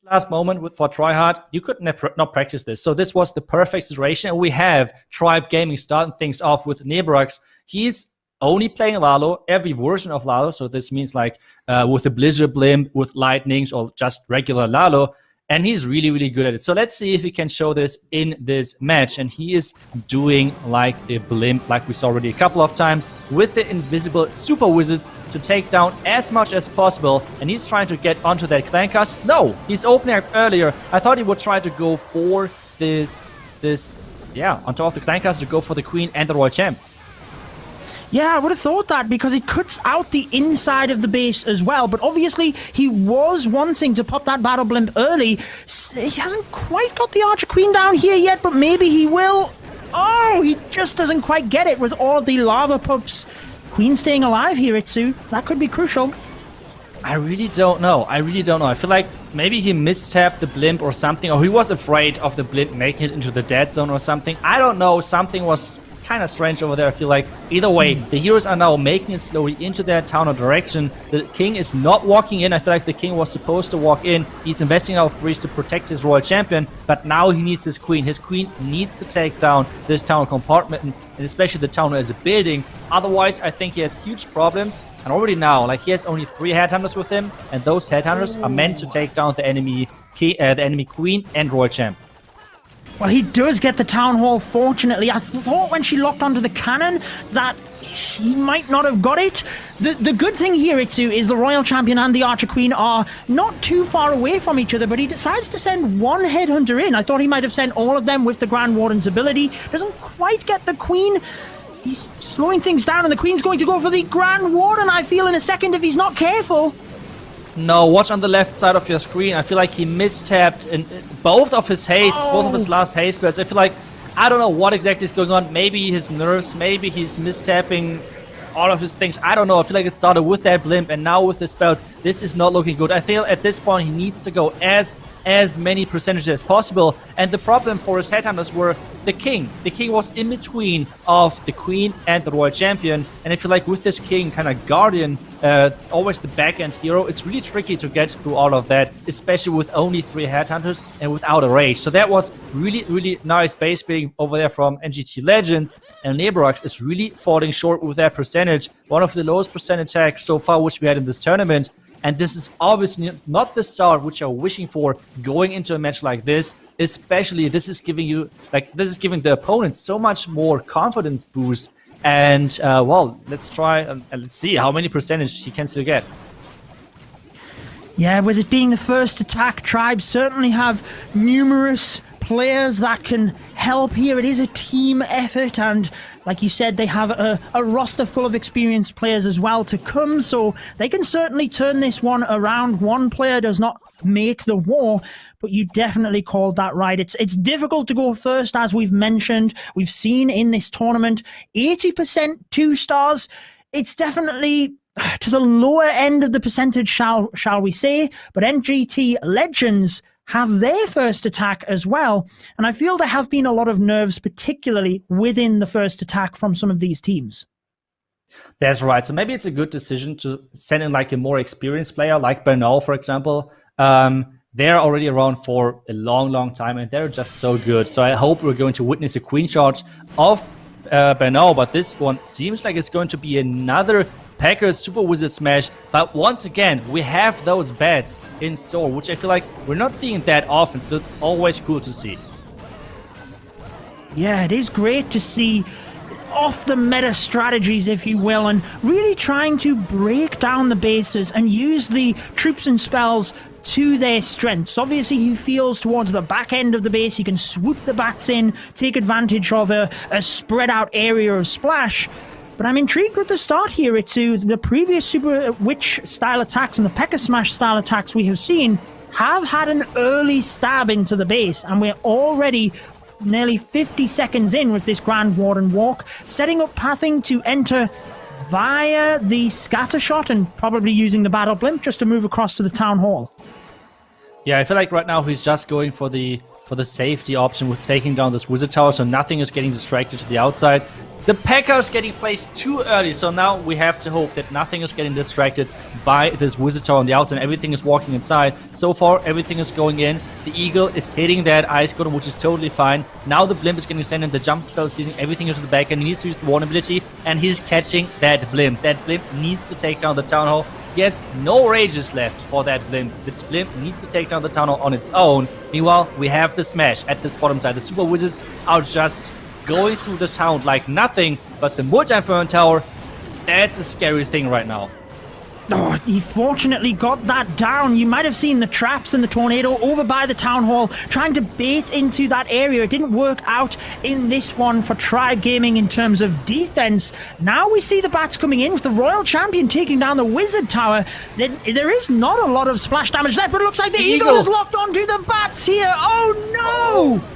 last moment for Tryhard, you could not practice this. So this was the perfect situation. And we have Tribe Gaming starting things off with Nebrox. He's only playing Lalo, every version of Lalo. So this means like with the Blizzard Blimp, with Lightnings, or just regular Lalo. And he's really, really good at it. So let's see if we can show this in this match. And he is doing like a Blimp, like we saw already a couple of times, with the invisible Super Wizards to take down as much as possible. And he's trying to get onto that Clankas. No, he's opening up earlier. I thought he would try to go for this, on top of the Clankas, to go for the Queen and the Royal Champ. Yeah, I would have thought that, because it cuts out the inside of the base as well. But obviously, he was wanting to pop that Battle Blimp early. He hasn't quite got the Archer Queen down here yet, but maybe he will. Oh, he just doesn't quite get it with all the Lava Pups. Queen staying alive here, Itsu. That could be crucial. I really don't know. I feel like maybe he mistapped the Blimp or something, or he was afraid of the Blimp making it into the dead zone or something. I don't know. Something was kind of strange over there. I feel like either way, the heroes are now making it slowly into their town or direction. The king is not walking in. I feel like the king was supposed to walk in. He's investing out freeze to protect his royal champion, but now he needs his queen. His queen needs to take down this town compartment, and especially the town as a building. Otherwise, I think he has huge problems. And already now, like, he has only 3 headhunters with him, and those headhunters are meant to take down the enemy queen and royal champ. Well, he does get the Town Hall, fortunately. I thought when she locked onto the cannon that he might not have got it. The good thing here, Itsu, is the Royal Champion and the Archer Queen are not too far away from each other, but he decides to send one Headhunter in. I thought he might have sent all of them with the Grand Warden's ability. Doesn't quite get the Queen. He's slowing things down, and the Queen's going to go for the Grand Warden, I feel, in a second if he's not careful. No, watch on the left side of your screen. I feel like he mistapped in both of his haste, both of his last haste spells. I feel like, I don't know what exactly is going on. Maybe his nerves, maybe he's mistapping all of his things. I don't know. I feel like it started with that Blimp, and now with the spells, this is not looking good. I feel at this point he needs to go as many percentages as possible. And the problem for his headhunters were the king. The king was in between of the queen and the royal champion. And I feel like with this king kind of guardian, always the back-end hero, it's really tricky to get through all of that, especially with only 3 headhunters and without a rage. So that was really, really nice base building over there from NGT Legends. And Nebrox is really falling short with that percentage. One of the lowest percentage tags so far which we had in this tournament. And this is obviously not the start which you're wishing for going into a match like this. Especially, this is giving the opponent so much more confidence boost. And well, let's try and let's see how many percentage he can still get. Yeah, with it being the first attack, Tribes certainly have numerous players that can help here. It is a team effort, and like you said, they have a roster full of experienced players as well to come, so they can certainly turn this one around. One player does not make the war, but you definitely called that right. It's difficult to go first, as we've mentioned. We've seen in this tournament 80% 2 stars. It's definitely to the lower end of the percentage, shall we say, but NGT Legends have their first attack as well, and I feel there have been a lot of nerves, particularly within the first attack from some of these teams. That's right. So maybe it's a good decision to send in like a more experienced player, like Bernal, for example. They're already around for a long, long time, and they're just so good. So I hope we're going to witness a queen charge of Bernal, but this one seems like it's going to be another Packers Super Wizard smash. But once again, we have those bats in store, which I feel like we're not seeing that often, so it's always cool to see. Yeah, it is great to see off the meta strategies, if you will, and really trying to break down the bases and use the troops and spells to their strengths. Obviously, he feels towards the back end of the base, he can swoop the bats in, take advantage of a spread out area of splash. But I'm intrigued with the start here. It's the previous Super Witch style attacks and the P.E.K.K.A. Smash style attacks we have seen have had an early stab into the base, and we're already nearly 50 seconds in with this Grand Warden walk, setting up pathing to enter via the scatter shot and probably using the Battle Blimp just to move across to the Town Hall. Yeah, I feel like right now he's just going for the safety option with taking down this Wizard Tower, so nothing is getting distracted to the outside. The P.E.K.K.A is getting placed too early, so now we have to hope that nothing is getting distracted by this Wizard Tower on the outside. Everything is walking inside. So far, everything is going in. The Eagle is hitting that Ice Golem, which is totally fine. Now the Blimp is getting sent in. The jump spell is leading everything into the back, and he needs to use the Warden ability, and he's catching that Blimp. That Blimp needs to take down the Town Hall. Yes, no rages left for that Blimp. The Blimp needs to take down the Town Hall on its own. Meanwhile, we have the Smash at this bottom side. The Super Wizards are just going through the town like nothing, but the Multi-Inferno Tower, that's a scary thing right now. Oh, he fortunately got that down. You might have seen the traps and the tornado over by the town hall trying to bait into that area. It didn't work out in this one for Tribe Gaming in terms of defense. Now we see the bats coming in with the Royal Champion taking down the Wizard Tower. There is not a lot of splash damage left, but it looks like the Eagle is locked onto the bats here. Oh no!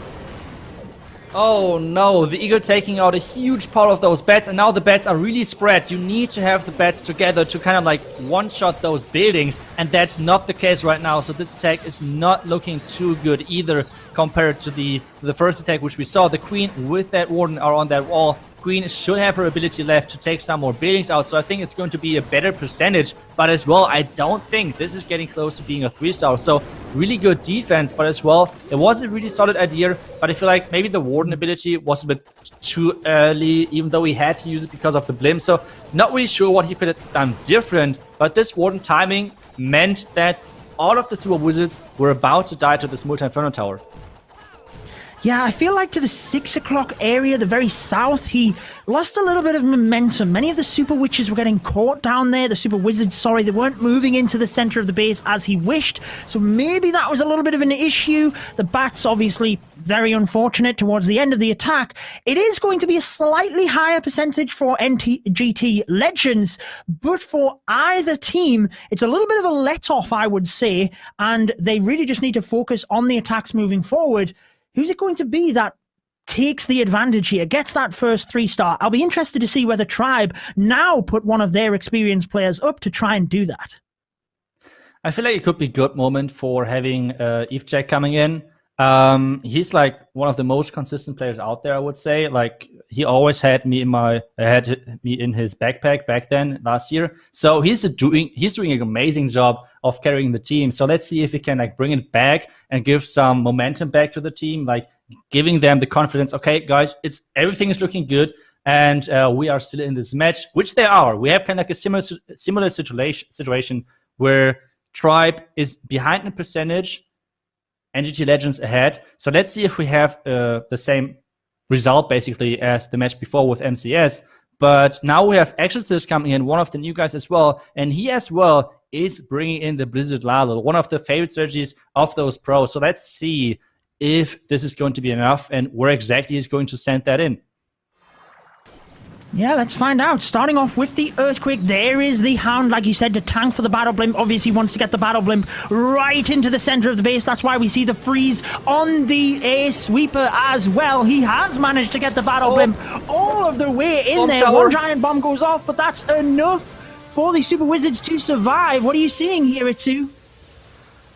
Oh no, the Eagle taking out a huge part of those bats, and now the bats are really spread. You need to have the bats together to kind of like one-shot those buildings, and that's not the case right now. So this attack is not looking too good either compared to the first attack which we saw. The Queen with that Warden are on that wall. Queen should have her ability left to take some more buildings out, so I think it's going to be a better percentage. But as well, I don't think this is getting close to being a 3-star. So really good defense, but as well, it was a really solid idea. But I feel like maybe the Warden ability was a bit too early, even though he had to use it because of the Blimp. So not really sure what he could have done different. But this Warden timing meant that all of the Super Wizards were about to die to this Multi-Inferno Tower. Yeah, I feel like to the 6 o'clock area, the very south, he lost a little bit of momentum. Many of the Super Witches were getting caught down there. The Super Wizards, sorry, they weren't moving into the center of the base as he wished. So maybe that was a little bit of an issue. The bats, obviously, very unfortunate towards the end of the attack. It is going to be a slightly higher percentage for NGT Legends, but for either team, it's a little bit of a let-off, I would say, and they really just need to focus on the attacks moving forward. Who's it going to be that takes the advantage here, gets that first 3-star? I'll be interested to see whether Tribe now put one of their experienced players up to try and do that. I feel like it could be a good moment for having Eve Jack coming in. He's like one of the most consistent players out there, I would say. Like he always had me in his backpack back then last year. So he's doing an amazing job of carrying the team. So let's see if he can like bring it back and give some momentum back to the team, like giving them the confidence. Okay, guys, everything is looking good, and we are still in this match, which they are. We have kind of like a similar situation where Tribe is behind in percentage, NGT Legends ahead. So let's see if we have the same result basically as the match before with MCS. But now we have Exorcist coming in, one of the new guys as well. And he as well is bringing in the Blizzard Lalo, one of the favorite strategies of those pros. So let's see if this is going to be enough and where exactly he's going to send that in. Yeah, let's find out. Starting off with the Earthquake, there is the Hound, like you said, to tank for the Battle Blimp. Obviously wants to get the Battle Blimp right into the center of the base. That's why we see the freeze on the Ace Sweeper as well. He has managed to get the Battle Blimp all of the way in there. Tower. One giant bomb goes off, but that's enough for the Super Wizards to survive. What are you seeing here, Itsu?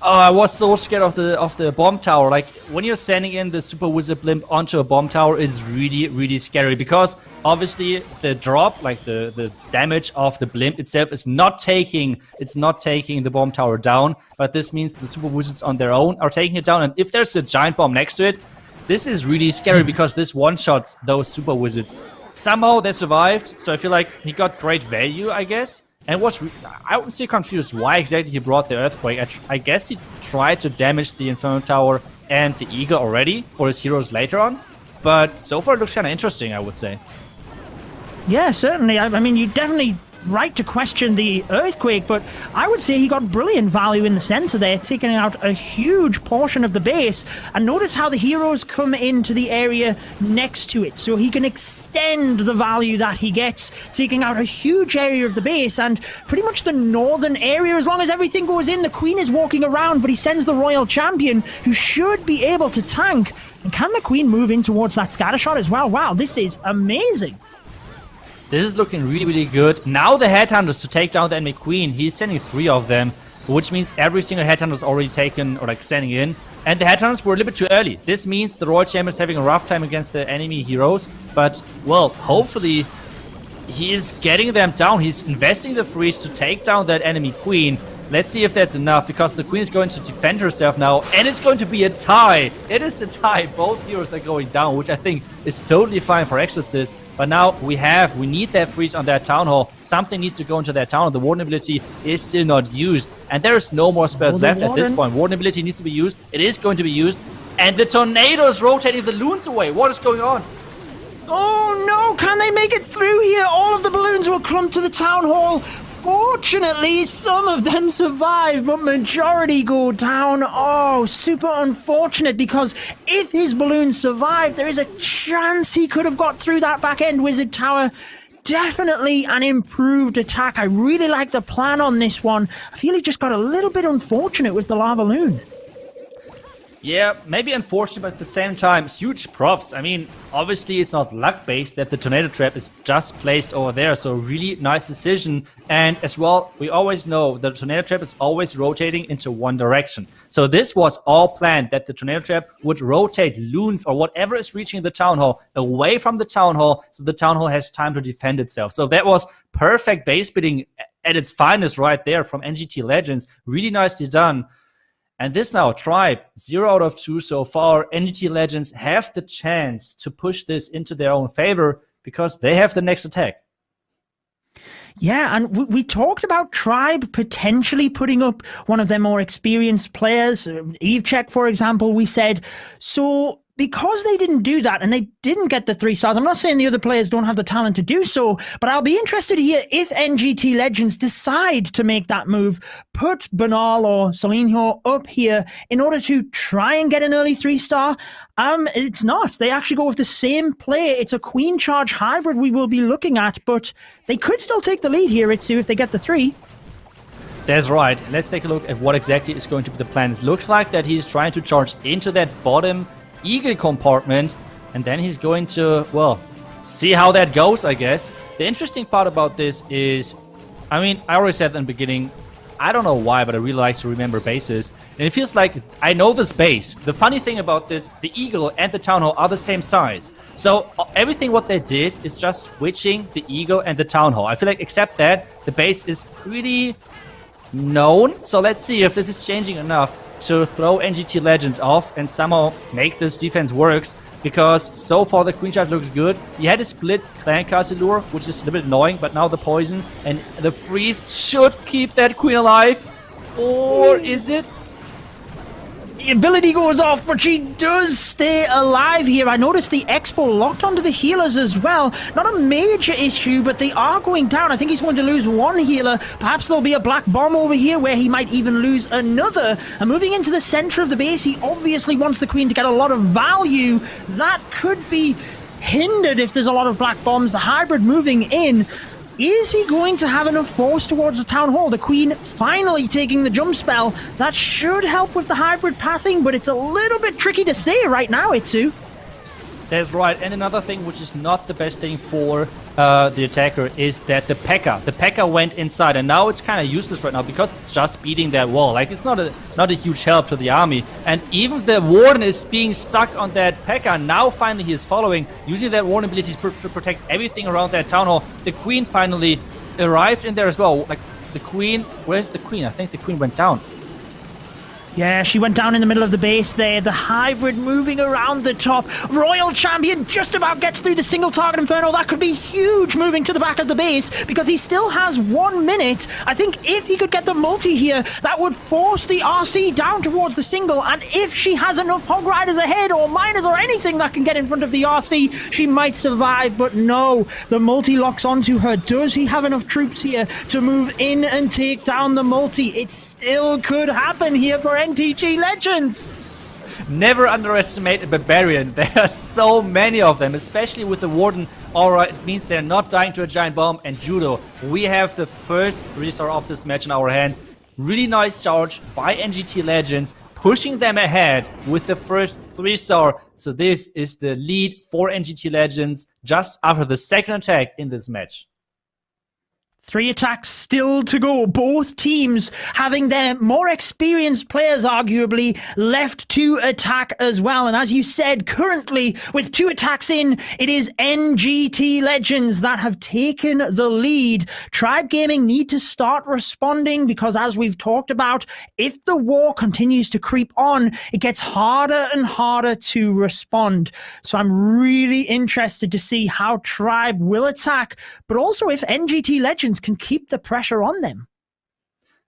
Oh, I was so scared of the bomb tower. Like when you're sending in the Super Wizard Blimp onto a bomb tower is really, really scary, because obviously the drop, like the damage of the Blimp itself is not taking the bomb tower down, but this means the Super Wizards on their own are taking it down. And if there's a giant bomb next to it, this is really scary because this one-shots those Super Wizards. Somehow they survived, so I feel like he got great value, I guess. And I was still confused why exactly he brought the Earthquake. I guess he tried to damage the Inferno Tower and the Eagle already for his heroes later on. But so far it looks kind of interesting, I would say. Yeah, certainly. I mean, you definitely right to question the Earthquake, but I would say he got brilliant value in the center there, taking out a huge portion of the base. And notice how the heroes come into the area next to it, so he can extend the value that he gets, taking out a huge area of the base and pretty much the northern area. As long as everything goes in, the Queen is walking around, but he sends the Royal Champion, who should be able to tank. And can the Queen move in towards that scatter shot as well? Wow, this is amazing. This is looking really, really good. Now the Headhunters to take down the enemy Queen. He's sending 3 of them. which means every single headhunter is already taken or like standing in. And the headhunters were a little bit too early. This means the Royal Champion is having a rough time against the enemy heroes. But, well, hopefully he is getting them down. He's investing the freeze to take down that enemy queen. Let's see if that's enough, because the queen is going to defend herself now, and it's going to be a tie. It is a tie. Both heroes are going down, which I think is totally fine for Exorcist. But now we need that freeze on that Town Hall. Something needs to go into that Town Hall. The Warden ability is still not used, and there is no more spells left at this point. Warden ability needs to be used. It is going to be used, and the tornado is rotating the loons away. What is going on? Oh no, can they make it through here? All of the balloons will clump to the Town Hall. Fortunately, some of them survive, but majority go down. Oh, super unfortunate, because if his balloons survive, there is a chance he could have got through that back-end wizard tower. Definitely an improved attack. I really like the plan on this one. I feel he just got a little bit unfortunate with the lava loon. Yeah, maybe unfortunate, but at the same time, huge props. I mean, obviously it's not luck-based that the tornado trap is just placed over there, so really nice decision. And as well, we always know the tornado trap is always rotating into one direction. So this was all planned, that the tornado trap would rotate loons or whatever is reaching the Town Hall away from the Town Hall, so the Town Hall has time to defend itself. So that was perfect base building at its finest right there from NGT Legends. Really nicely done. And this now, Tribe, 0 out of 2 so far. NGT Legends have the chance to push this into their own favor because they have the next attack. Yeah, and we talked about Tribe potentially putting up one of their more experienced players. Evecheck, for example, we said. So because they didn't do that and they didn't get the 3 stars, I'm not saying the other players don't have the talent to do so, but I'll be interested to hear if NGT Legends decide to make that move, put Banal or Solinho up here in order to try and get an early 3-star. It's not. They actually go with the same play. It's a Queen Charge hybrid we will be looking at, but they could still take the lead here, Itsu, if they get the 3. That's right. Let's take a look at what exactly is going to be the plan. It looks like that he's trying to charge into that bottom Eagle compartment, and then he's going to, well, see how that goes, I guess. The interesting part about this is, I mean, I already said in the beginning, I don't know why, but I really like to remember bases, and it feels like I know this base. The funny thing about this, the Eagle and the Town Hall are the same size, so everything what they did is just switching the Eagle and the Town Hall. I feel like except that, the base is pretty known, so let's see if this is changing enough to throw NGT Legends off and somehow make this defense works, because so far the Queen Charge looks good. He had a split Clan Castle lure, which is a little bit annoying, but now the poison and the freeze should keep that Queen alive. Or is it? The ability goes off, but she does stay alive here. I noticed the Expo locked onto the healers as well. Not a major issue, but they are going down. I think he's going to lose one healer. Perhaps there'll be a black bomb over here where he might even lose another. And moving into the center of the base, he obviously wants the Queen to get a lot of value. That could be hindered if there's a lot of black bombs. The hybrid moving in. Is he going to have enough force towards the Town Hall? The Queen finally taking the jump spell. That should help with the hybrid pathing, but it's a little bit tricky to say right now, Itsu. That's right, and another thing which is not the best thing for the attacker is that the P.E.K.K.A went inside, and now it's kind of useless right now because it's just beating that wall. Like, it's not a huge help to the army, and even the Warden is being stuck on that P.E.K.K.A. Now finally he is following, using that Warden ability to protect everything around that Town Hall. The Queen finally arrived in there as well. Like, the Queen, where's the Queen? I think the Queen went down. Yeah, she went down in the middle of the base there. The hybrid moving around the top. Royal Champion just about gets through the single target Inferno. That could be huge moving to the back of the base because he still has 1 minute. I think if he could get the multi here, that would force the RC down towards the single. And if she has enough Hog Riders ahead or miners or anything that can get in front of the RC, she might survive. But no, the multi locks onto her. Does he have enough troops here to move in and take down the multi? It still could happen here for NGT Legends. Never underestimate a Barbarian. There are so many of them, especially with the Warden. Alright, it means they're not dying to a giant bomb. And Judo, we have the first 3-star of this match in our hands. Really nice charge by NGT Legends, pushing them ahead with the first 3-star. So this is the lead for NGT Legends just after the second attack in this match. 3 attacks still to go. Both teams having their more experienced players, arguably, left to attack as well. And as you said, currently, with 2 attacks in, it is NGT Legends that have taken the lead. Tribe Gaming need to start responding because, as we've talked about, if the war continues to creep on, it gets harder and harder to respond. So I'm really interested to see how Tribe will attack, but also if NGT Legends can keep the pressure on them.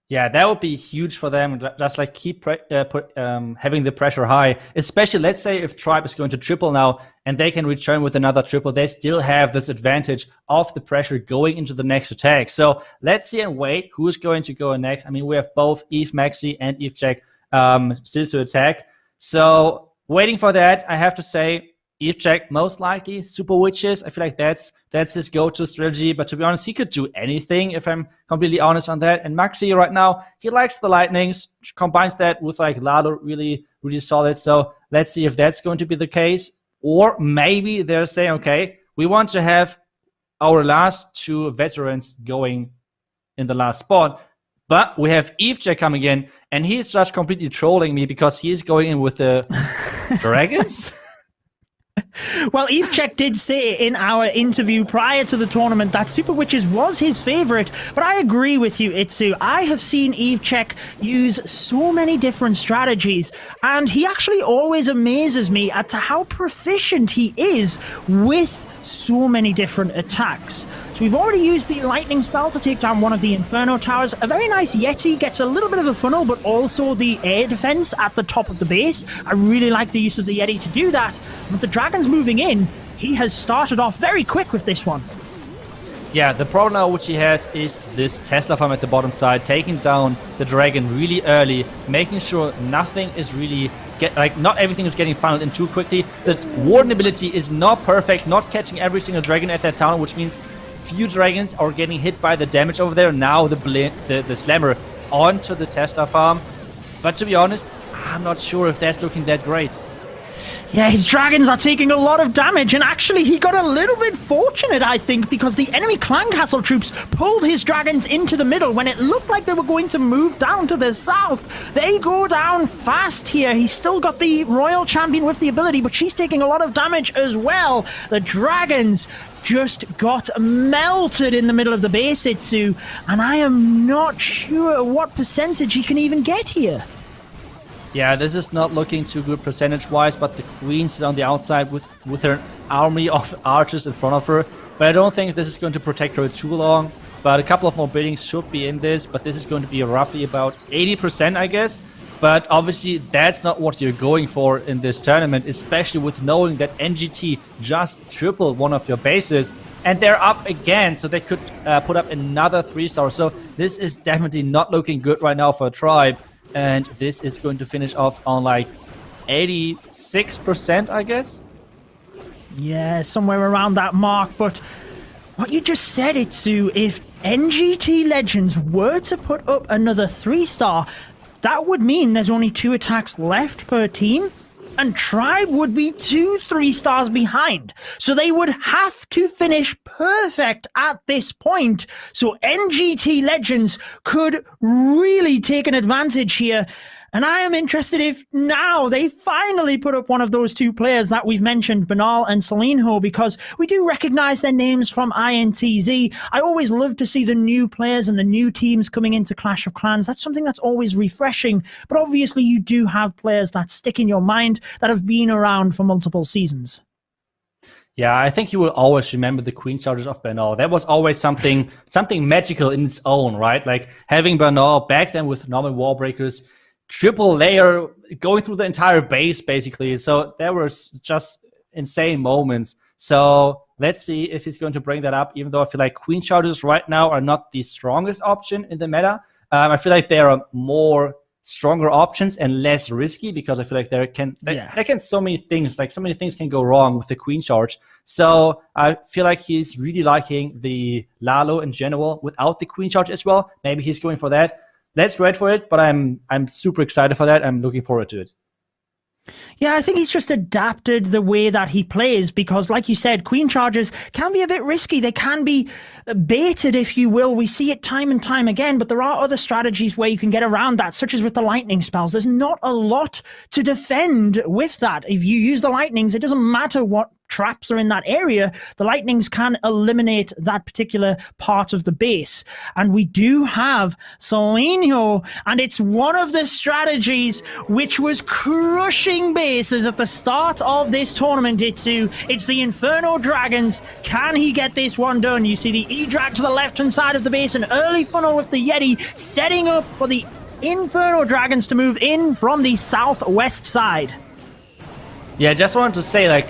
Yeah, that would be huge for them. Just like keep having the pressure high, especially let's say if Tribe is going to triple now and they can return with another triple, they still have this advantage of the pressure going into the next attack. So let's see and wait who's going to go next. I mean, we have both Eve Maxi and Eve Jack still to attack. So waiting for that, I have to say Eve Jack most likely, Super Witches. I feel like that's his go-to strategy. But to be honest, he could do anything if I'm completely honest on that. And Maxi right now, he likes the lightnings, combines that with like Lalo, really, really solid. So let's see if that's going to be the case. Or maybe they're saying, okay, we want to have our last 2 veterans going in the last spot. But we have Eve Jack coming in, and he's just completely trolling me because he's going in with the dragons. Well, Evechek did say in our interview prior to the tournament that Super Witches was his favorite, but I agree with you, Itsu. I have seen Evechek use so many different strategies, and he actually always amazes me as to how proficient he is with so many different attacks. So we've already used the lightning spell to take down one of the Inferno towers. A very nice Yeti, gets a little bit of a funnel, but also the air defense at the top of the base. I really like the use of the Yeti to do that. With the dragons moving in, he has started off very quick with this one. Yeah, the problem now which he has is this Tesla farm at the bottom side, taking down the dragon really early, making sure nothing is really not everything is getting funneled in too quickly. The warden ability is not perfect, not catching every single dragon at that town, which means few dragons are getting hit by the damage over there. Now the slammer onto the Tesla farm. But to be honest, I'm not sure if that's looking that great. Yeah, his dragons are taking a lot of damage, and actually he got a little bit fortunate, I think, because the enemy clan castle troops pulled his dragons into the middle when it looked like they were going to move down to the south. They go down fast here. He's still got the royal champion with the ability, but she's taking a lot of damage as well. The dragons just got melted in the middle of the base, Itsu, and I am not sure what percentage he can even get here. Yeah, this is not looking too good percentage-wise, but the queen sit on the outside with her army of archers in front of her. But I don't think this is going to protect her too long. But a couple of more buildings should be in this, but this is going to be roughly about 80%, I guess. But obviously, that's not what you're going for in this tournament, especially with knowing that NGT just tripled one of your bases. And they're up again, so they could put up another 3-star. So this is definitely not looking good right now for a Tribe. And this is going to finish off on like 86%, I guess. Yeah, somewhere around that mark. But what you just said, Itsu, if NGT Legends were to put up another 3-star, that would mean there's only 2 attacks left per team. And Tribe would be 2 3-stars behind. So they would have to finish perfect at this point. So NGT Legends could really take an advantage here. And I am interested if now they finally put up one of those 2 players that we've mentioned, Banal and Selenho, because we do recognize their names from INTZ. I always love to see the new players and the new teams coming into Clash of Clans. That's something that's always refreshing. But obviously you do have players that stick in your mind that have been around for multiple seasons. Yeah, I think you will always remember the Queen Chargers of Banal. That was always something magical in its own, right? Like having Banal back then with normal Warbreakers, triple layer going through the entire base basically. So there were just insane moments. So let's see if he's going to bring that up, even though I feel like Queen Chargers right now are not the strongest option in the meta. I feel like there are more stronger options and less risky because I feel like there can so many things can go wrong with the Queen Charge. So I feel like he's really liking the Lalo in general without the Queen Charge as well. Maybe he's going for that. Let's wait for it, but I'm super excited for that. I'm looking forward to it. Yeah, I think he's just adapted the way that he plays because, like you said, queen charges can be a bit risky. They can be baited, if you will. We see it time and time again, but there are other strategies where you can get around that, such as with the lightning spells. There's not a lot to defend with that. If you use the lightnings, it doesn't matter what traps are in that area, the lightnings can eliminate that particular part of the base. And we do have Solinho, and it's one of the strategies which was crushing bases at the start of this tournament. It's the Inferno Dragons. Can he get this one done? You see the E-Drag to the left-hand side of the base, an early funnel with the Yeti, setting up for the Inferno Dragons to move in from the southwest side. Yeah, I just wanted to say, like,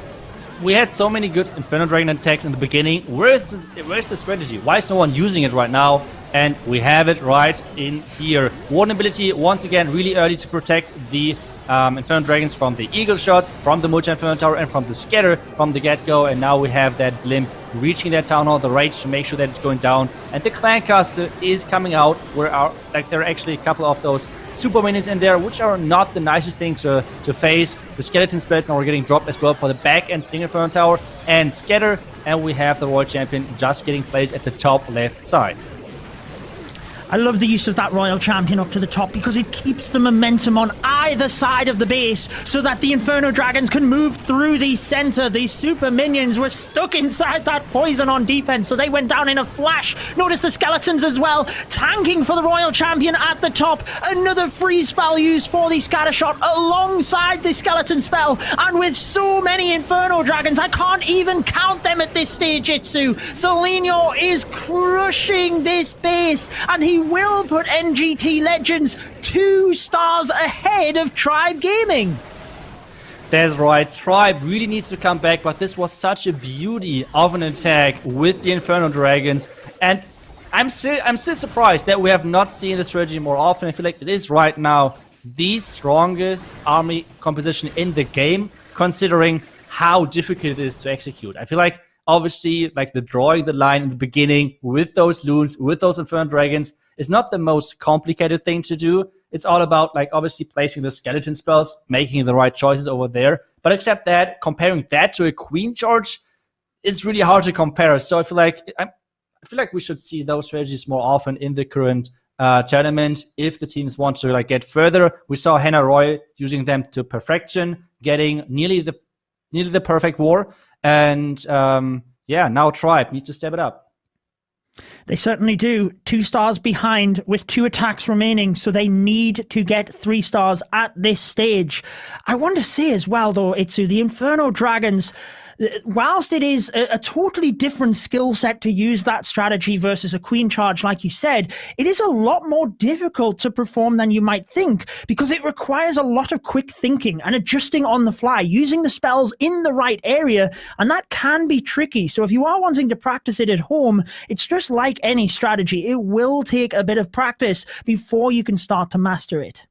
we had so many good Inferno Dragon attacks in the beginning. Where's the strategy? Why is no one using it right now? And we have it right in here. Warden ability, once again, really early to protect the Inferno Dragons from the Eagle shots, from the Multi-Inferno Tower, and from the Scatter from the get-go. And now we have that Blimp reaching that Town Hall, the Rage to make sure that it's going down. And the Clan Castle is coming out. There are actually a couple of those super minions in there, which are not the nicest thing to face. The Skeleton spells now are getting dropped as well for the back and single Inferno Tower and Scatter. And we have the Royal Champion just getting placed at the top left side. I love the use of that Royal Champion up to the top because it keeps the momentum on either side of the base so that the Inferno Dragons can move through the center. These super minions were stuck inside that poison on defense, so they went down in a flash. Notice the skeletons as well, tanking for the Royal Champion at the top. Another freeze spell used for the scatter shot alongside the skeleton spell. And with so many Inferno Dragons, I can't even count them at this stage, Itsu. Solinho is crushing this base, and he will put NGT Legends 2 stars ahead of Tribe Gaming. That's right, Tribe really needs to come back, but this was such a beauty of an attack with the Inferno Dragons, and I'm still surprised that we have not seen the strategy more often. I feel like it is right now the strongest army composition in the game, considering how difficult it is to execute. I feel like, obviously, like the drawing the line in the beginning with those loons, with those Inferno Dragons, is not the most complicated thing to do. It's all about, like, obviously placing the skeleton spells, making the right choices over there. But except that, comparing that to a queen charge, it's really hard to compare. So I feel like we should see those strategies more often in the current tournament if the teams want to get further. We saw Hannah Roy using them to perfection, getting nearly the perfect war. And yeah, now Tribe need to step it up. They certainly do. 2 stars behind with 2 attacks remaining, so they need to get 3 stars at this stage. I want to say as well, though, Itsu, the Inferno Dragons, whilst it is a totally different skill set to use that strategy versus a queen charge, like you said, it is a lot more difficult to perform than you might think because it requires a lot of quick thinking and adjusting on the fly, using the spells in the right area, and that can be tricky. So if you are wanting to practice it at home, it's just like any strategy. It will take a bit of practice before you can start to master it.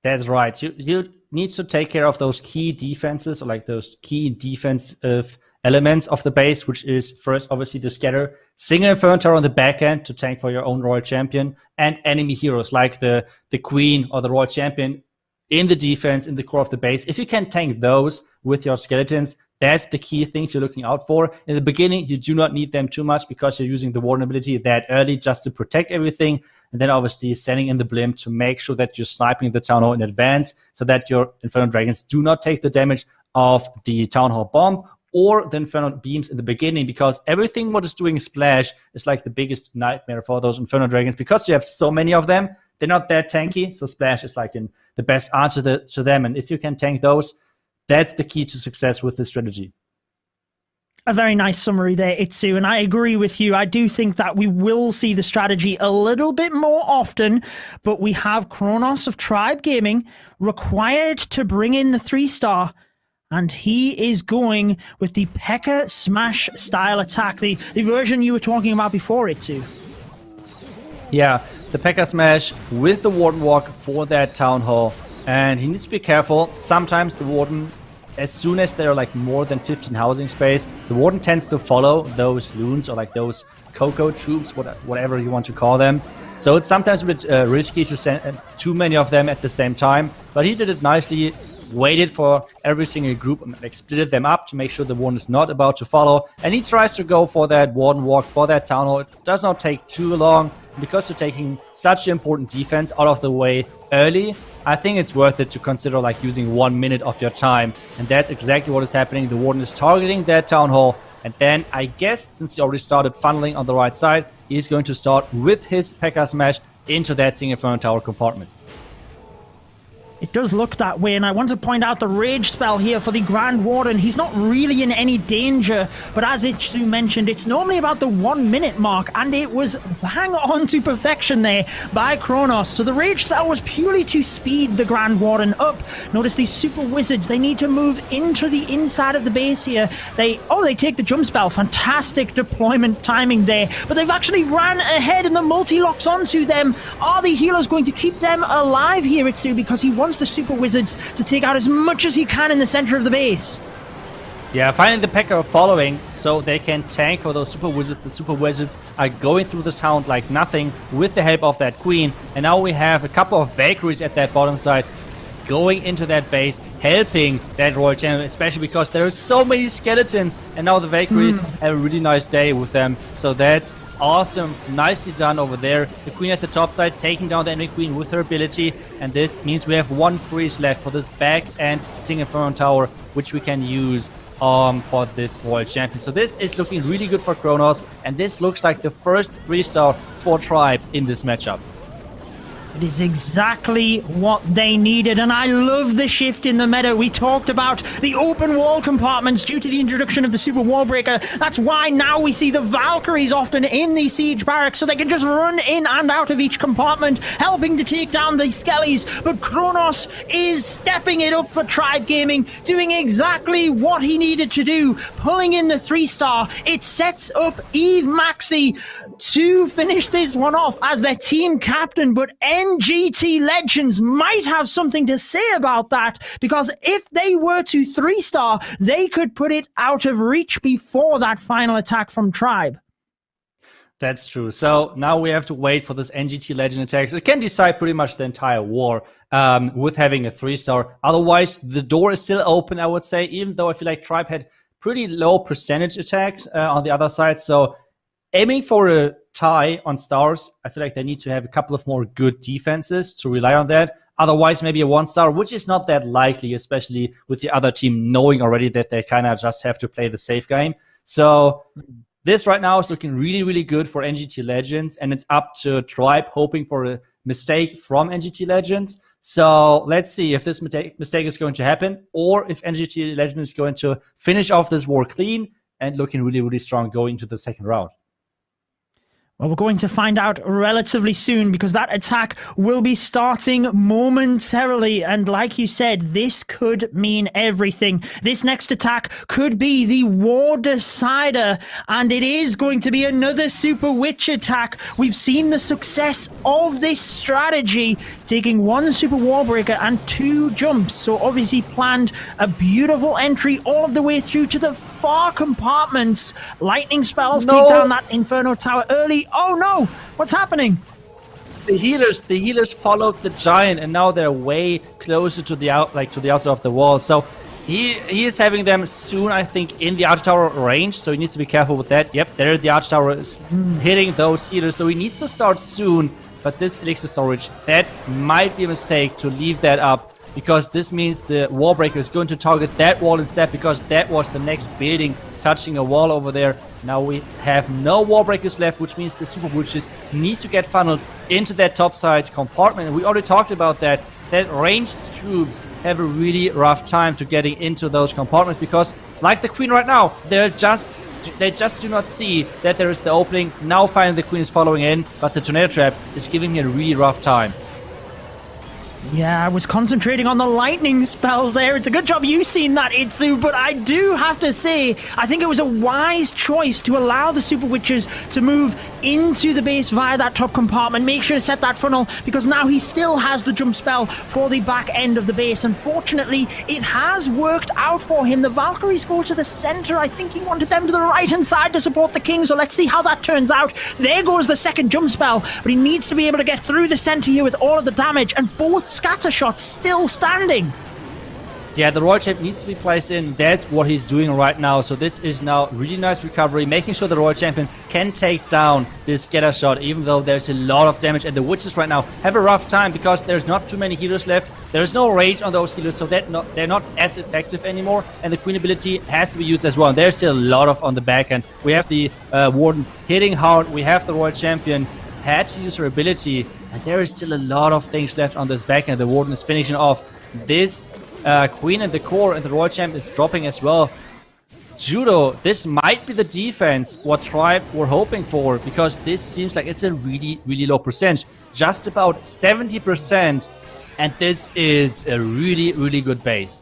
That's right. You need to take care of those key defenses, or like those key defensive elements of the base, which is first, obviously, the scatter, single Inferno Tower on the back end to tank for your own Royal Champion, and enemy heroes like the Queen or the Royal Champion in the defense, in the core of the base. If you can tank those with your skeletons, that's the key thing you're looking out for. In the beginning, you do not need them too much because you're using the Warden ability that early just to protect everything. And then obviously sending in the Blimp to make sure that you're sniping the Town Hall in advance so that your Inferno Dragons do not take the damage of the Town Hall bomb or the Inferno beams in the beginning, because everything what is doing splash is like the biggest nightmare for those Inferno Dragons because you have so many of them. They're not that tanky, so splash is like the best answer to them. And if you can tank those, that's the key to success with this strategy. A very nice summary there, Itsu, and I agree with you. I do think that we will see the strategy a little bit more often, but we have Kronos of Tribe Gaming required to bring in the 3-star, and he is going with the P.E.K.K.A. Smash style attack, the version you were talking about before, Itsu. Yeah, the P.E.K.K.A. Smash with the Warden Walk for that Town Hall. And he needs to be careful. Sometimes the Warden, as soon as there are like more than 15 housing space, the Warden tends to follow those loons or like those Coco troops, whatever you want to call them. So it's sometimes a bit risky to send too many of them at the same time. But he did it nicely, waited for every single group and like splitted them up to make sure the Warden is not about to follow. And he tries to go for that Warden walk, for that Town Hall. It does not take too long. Because you're taking such important defense out of the way early, I think it's worth it to consider like using 1 minute of your time. And that's exactly what is happening. The Warden is targeting that Town Hall. And then I guess since he already started funneling on the right side, he's going to start with his P.E.K.K.A. Smash into that single Inferno Tower compartment. It does look that way, and I want to point out the rage spell here for the Grand Warden. He's not really in any danger, but as Itsu mentioned, it's normally about the 1 minute mark, and it was hang on to perfection there by Kronos. So the rage spell was purely to speed the Grand Warden up. Notice these super wizards, they need to move into the inside of the base here. They take the jump spell. Fantastic deployment timing there, but they've actually ran ahead and the multi locks onto them. Are the healers going to keep them alive here, Itsu, because he wants the super wizards to take out as much as he can in the center of the base? Yeah, finally the P.E.K.K.A. are following so they can tank for those super wizards. The super wizards are going through this hound like nothing with the help of that queen. And now we have a couple of Valkyries at that bottom side going into that base, helping that Royal Champion, especially because there are so many skeletons. And now the Valkyries have a really nice day with them. So that's awesome. Nicely done over there. The queen at the top side taking down the enemy queen with her ability. And this means we have 1 freeze left for this back and single Inferno Tower, which we can use for this Royal Champion. So this is looking really good for Kronos. And this looks like the first 3-star for Tribe in this matchup. It is exactly what they needed, and I love the shift in the meta. We talked about the open wall compartments due to the introduction of the Super Wall Breaker. That's why now we see the Valkyries often in the siege barracks, so they can just run in and out of each compartment, helping to take down the skellies. But Kronos is stepping it up for Tribe Gaming, doing exactly what he needed to do, pulling in the 3-star. It sets up Eve Maxi to finish this one off as their team captain, but NGT Legends might have something to say about that, because if they were to 3-star, they could put it out of reach before that final attack from Tribe. That's true. So now we have to wait for this NGT Legend attacks. It can decide pretty much the entire war with having a 3-star. Otherwise, the door is still open, I would say, even though I feel like Tribe had pretty low percentage attacks on the other side. So aiming for a tie on stars, I feel like they need to have a couple of more good defenses to rely on that. Otherwise, maybe a 1-star, which is not that likely, especially with the other team knowing already that they kind of just have to play the safe game. So this right now is looking really, really good for NGT Legends, and it's up to Tribe hoping for a mistake from NGT Legends. So let's see if this mistake is going to happen, or if NGT Legends is going to finish off this war clean and looking really, really strong going into the second round. Well, we're going to find out relatively soon, because that attack will be starting momentarily. And like you said, this could mean everything. This next attack could be the war decider, and it is going to be another Super Witch attack. We've seen the success of this strategy, taking 1 Super Wall Breaker and 2 jumps. So obviously planned a beautiful entry all of the way through to the far compartments. Lightning spells take down that Inferno Tower early. Oh no! What's happening? The healers followed the giant, and now they're way closer to the outside of the wall. So he is having them soon, I think, in the Arch Tower range. So he needs to be careful with that. Yep, there the Arch Tower is hitting those healers. So he needs to start soon. But this elixir storage, that might be a mistake to leave that up, because this means the wall breaker is going to target that wall instead, because that was the next building touching a wall over there. Now we have no wall breakers left, which means the super witches needs to get funneled into that top side compartment. And we already talked about that ranged troops have a really rough time to getting into those compartments, because like the queen right now, they just do not see that there is the opening. Now finally the queen is following in, but the tornado trap is giving me a really rough time. Yeah, I was concentrating on the lightning spells there. It's a good job you've seen that, Itsu, but I do have to say, I think it was a wise choice to allow the Super Witches to move into the base via that top compartment. Make sure to set that funnel, because now he still has the jump spell for the back end of the base. Unfortunately, it has worked out for him. The Valkyries go to the center. I think he wanted them to the right-hand side to support the king, so let's see how that turns out. There goes the second jump spell, but he needs to be able to get through the center here with all of the damage, and both scatter shots still standing. Yeah, the Royal Champ needs to be placed in. That's what he's doing right now. So this is now really nice recovery, making sure the Royal Champion can take down this Getter shot, even though there's a lot of damage. And the Witches right now have a rough time because there's not too many healers left. There's no rage on those healers, so they're not as effective anymore. And the Queen ability has to be used as well. And there's still a lot of on the back end. We have the Warden hitting hard. We have the Royal Champion had to use her ability. And there is still a lot of things left on this back end. The Warden is finishing off this Queen and the core, and the Royal Champ is dropping as well. Judo, this might be the defense what Tribe were hoping for, because this seems like it's a really, really low percentage. Just about 70%, and this is a really, really good base.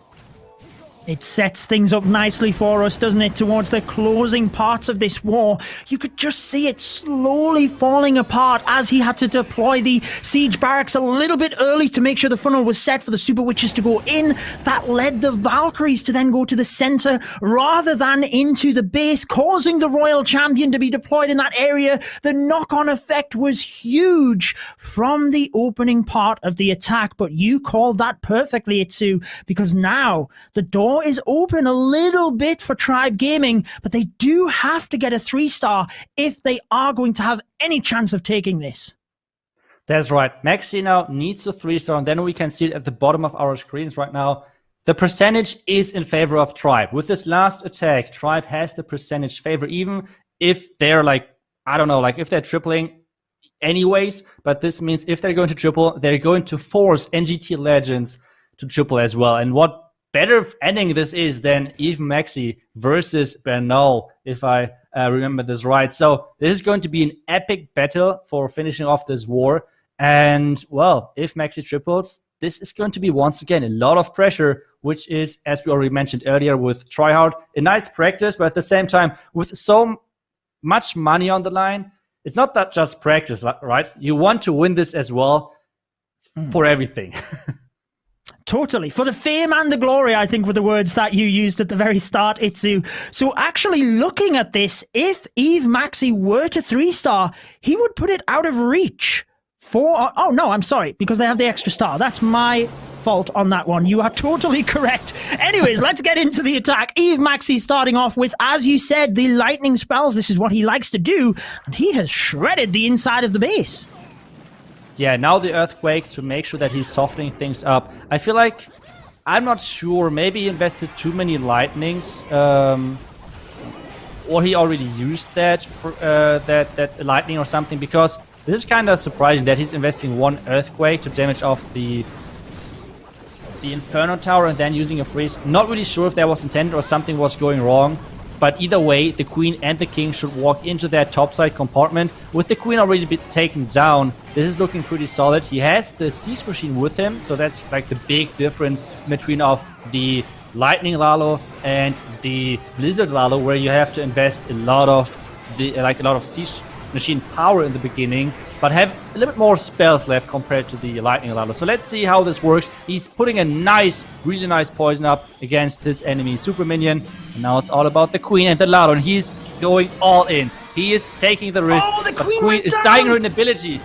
It sets things up nicely for us, doesn't it, towards the closing parts of this war. You could just see it slowly falling apart as he had to deploy the siege barracks a little bit early to make sure the funnel was set for the Super Witches to go in. That led the Valkyries to then go to the center rather than into the base, causing the Royal Champion to be deployed in that area. The knock-on effect was huge from the opening part of the attack, but you called that perfectly, Itsu, because now the door is open a little bit for Tribe Gaming, but they do have to get a 3-star if they are going to have any chance of taking this. That's right. Maxi now needs a 3-star, and then we can see it at the bottom of our screens right now. The percentage is in favor of Tribe. With this last attack, Tribe has the percentage favor, even if they're like, I don't know, like if they're tripling anyways, but this means if they're going to triple, they're going to force NGT Legends to triple as well. And what better ending this is than even Maxi versus Bernal, if I remember this right. So this is going to be an epic battle for finishing off this war. And, well, if Maxi triples, this is going to be, once again, a lot of pressure, which is, as we already mentioned earlier with Tryhard, a nice practice, but at the same time, with so much money on the line, it's not that just practice, right? You want to win this as well for everything. Totally. For the fame and the glory, I think, were the words that you used at the very start, Itsu. So actually looking at this, if Eve Maxi were to 3-star, he would put it out of reach for... Oh, no, I'm sorry, because they have the extra star. That's my fault on that one. You are totally correct. Anyways, let's get into the attack. Eve Maxi starting off with, as you said, the lightning spells. This is what he likes to do, and he has shredded the inside of the base. Yeah, now the Earthquake to make sure that he's softening things up. I feel like, I'm not sure, maybe he invested too many lightnings, or he already used that for that lightning or something, because this is kind of surprising that he's investing one Earthquake to damage off the Inferno Tower and then using a freeze. Not really sure if that was intended or something was going wrong. But either way, the Queen and the King should walk into that topside compartment. With the Queen already been taken down, this is looking pretty solid. He has the Siege Machine with him, so that's like the big difference between of the Lightning Lalo and the Blizzard Lalo, where you have to invest a lot of Siege Machine power in the beginning, but have a little bit more spells left compared to the Lightning Lalo. So let's see how this works. He's putting a nice, really nice poison up against this enemy Super Minion. And now it's all about the Queen and the Lalo, and he's going all in. He is taking the risk. Oh, the Queen is dying her inability.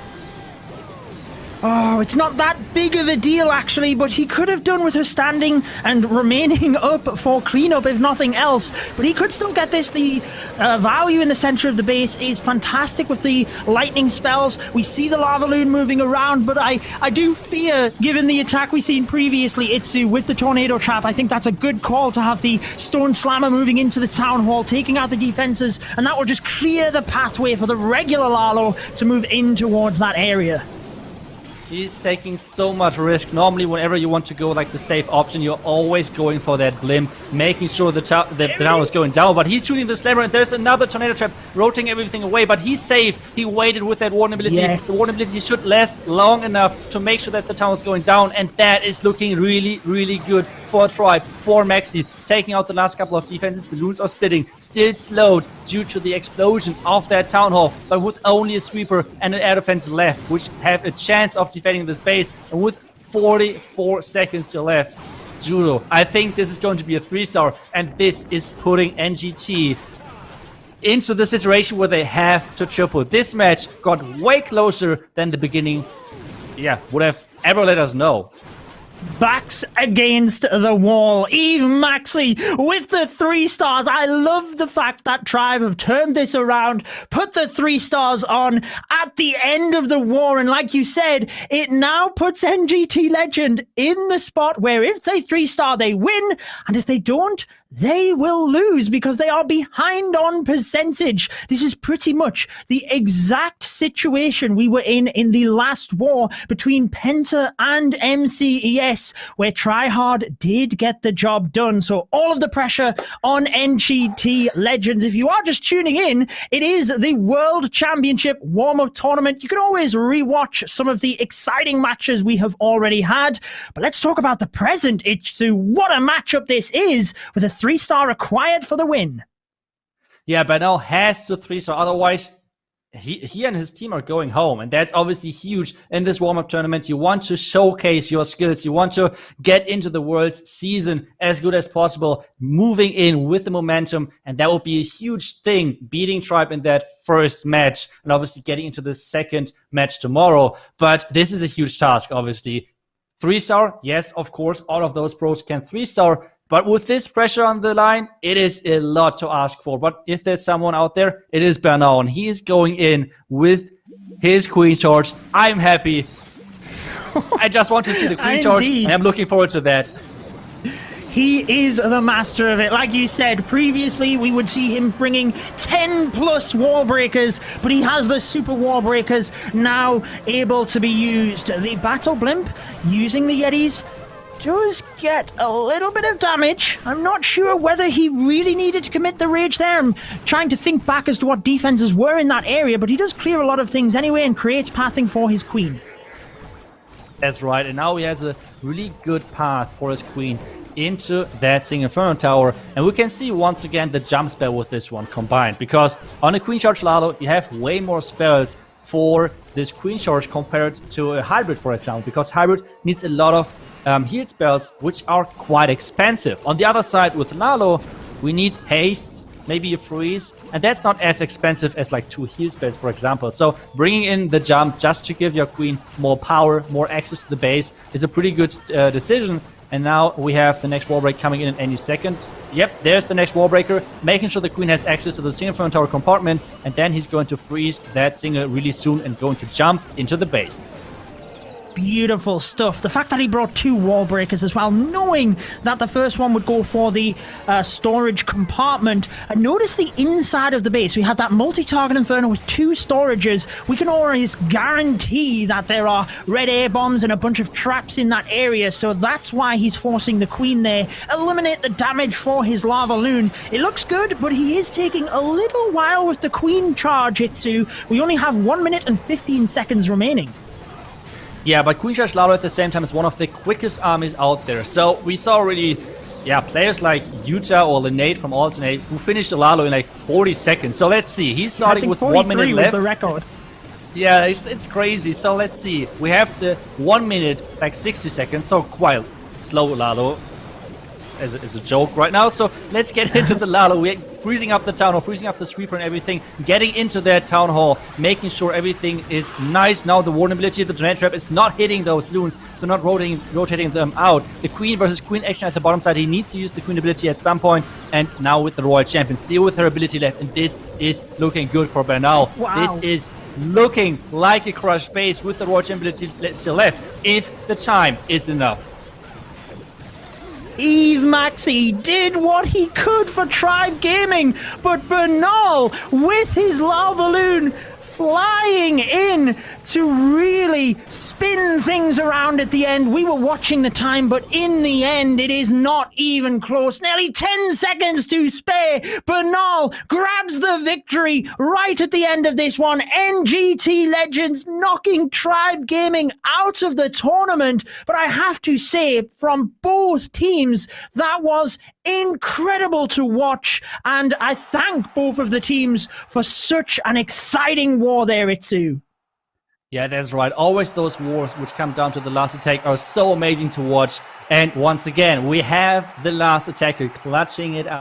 Oh, it's not that big of a deal, actually, but he could have done with her standing and remaining up for cleanup, if nothing else. But he could still get this. The value in the center of the base is fantastic with the lightning spells. We see the lava loon moving around, but I do fear, given the attack we've seen previously, Itsu, with the tornado trap, I think that's a good call to have the stone slammer moving into the town hall, taking out the defenses, and that will just clear the pathway for the regular Lalo to move in towards that area. He's taking so much risk. Normally, whenever you want to go like the safe option, you're always going for that blimp, making sure the tower is going down. But he's shooting the slammer, and there's another tornado trap, rotating everything away. But he's safe. He waited with that warden ability. Yes. The warden ability should last long enough to make sure that the tower is going down, and that is looking really, really good for Tribe, for Maxi. Taking out the last couple of defenses, the loons are splitting, still slowed due to the explosion of that town hall, but with only a sweeper and an air defense left, which have a chance of defending the space, and with 44 seconds still left. Judo, I think this is going to be a 3-star, and this is putting NGT into the situation where they have to triple. This match got way closer than the beginning, would have ever let us know. Backs against the wall. Eve Maxi with the 3 stars. I love the fact that Tribe have turned this around, put the 3 stars on at the end of the war. And like you said, it now puts NGT Legend in the spot where if they 3-star, they win. And if they don't, they will lose because they are behind on percentage. This is pretty much the exact situation we were in the last war between Penta and MCES, where Tryhard did get the job done. So all of the pressure on NGT Legends. If you are just tuning in, it is the World Championship warm-up tournament. You can always rewatch some of the exciting matches we have already had. But let's talk about the present, Itsu. What a matchup this is, with a 3-star required for the win. Yeah, Bernal has to 3-star, otherwise he and his team are going home, and that's obviously huge in this warm-up tournament. You want to showcase your skills, you want to get into the Worlds season as good as possible, moving in with the momentum, and that will be a huge thing, beating Tribe in that first match, and obviously getting into the second match tomorrow. But this is a huge task, obviously. 3-star, yes, of course, all of those pros can 3-star, but with this pressure on the line, it is a lot to ask for. But if there's someone out there, it is Bernal, and he is going in with his Queen Charge. I'm happy. I just want to see the Queen Charge, and I'm looking forward to that. He is the master of it. Like you said, previously we would see him bringing 10 plus wall breakers, but he has the super wall breakers now able to be used. The Battle Blimp using the Yetis does get a little bit of damage. I'm not sure whether he really needed to commit the rage there. I'm trying to think back as to what defenses were in that area, but he does clear a lot of things anyway and creates pathing for his Queen. That's right, and now he has a really good path for his Queen into that single Inferno Tower, and we can see once again the jump spell with this one combined, because on a Queen Charge Lalo you have way more spells for this Queen Charge compared to a Hybrid, for example, because Hybrid needs a lot of heal spells, which are quite expensive. On the other side, with Lalo, we need hastes, maybe a freeze, and that's not as expensive as like 2 heal spells, for example. So bringing in the jump just to give your Queen more power, more access to the base is a pretty good decision. And now we have the next wall break coming in any second. Yep, there's the next wall breaker, making sure the Queen has access to the single Inferno Tower compartment, and then he's going to freeze that single really soon and going to jump into the base. Beautiful stuff. The fact that he brought 2 wall breakers as well, knowing that the first one would go for the storage compartment. And notice the inside of the base. We have that multi-target Inferno with 2 storages. We can always guarantee that there are red air bombs and a bunch of traps in that area. So that's why he's forcing the Queen there. Eliminate the damage for his Lava Loon. It looks good, but he is taking a little while with the Queen Charge, Itsu. We only have 1 minute and 15 seconds remaining. Yeah, but Queen Charge Lalo at the same time is one of the quickest armies out there. So we saw already, players like Utah or Linate from Alternate who finished the Lalo in like 40 seconds. So let's see. He's starting with 1 minute left. Was the record. Yeah, it's crazy. So let's see. We have the 1 minute, like 60 seconds. So quite slow Lalo as a joke right now. So let's get into the Lalo. We're freezing up the town hall, freezing up the sweeper and everything, getting into that town hall, making sure everything is nice. Now the vulnerability of the Grenade Trap is not hitting those loons, so not rotating them out. The Queen versus Queen action at the bottom side. He needs to use the Queen ability at some point, and now with the Royal Champion, still with her ability left, and this is looking good for Bernal. Wow. This is looking like a crushed base with the Royal Champion ability still left, if the time is enough. Eve Maxi did what he could for Tribe Gaming, but Bernal, with his Lava Loon, flying in to really spin things around at the end. We were watching the time, but in the end, it is not even close. Nearly 10 seconds to spare. Bernal grabs the victory right at the end of this one. NGT Legends knocking Tribe Gaming out of the tournament. But I have to say, from both teams, that was incredible to watch, and I thank both of the teams for such an exciting war there, Itsu. Yeah, that's right. Always those wars which come down to the last attack are so amazing to watch. And once again, we have the last attacker clutching it out.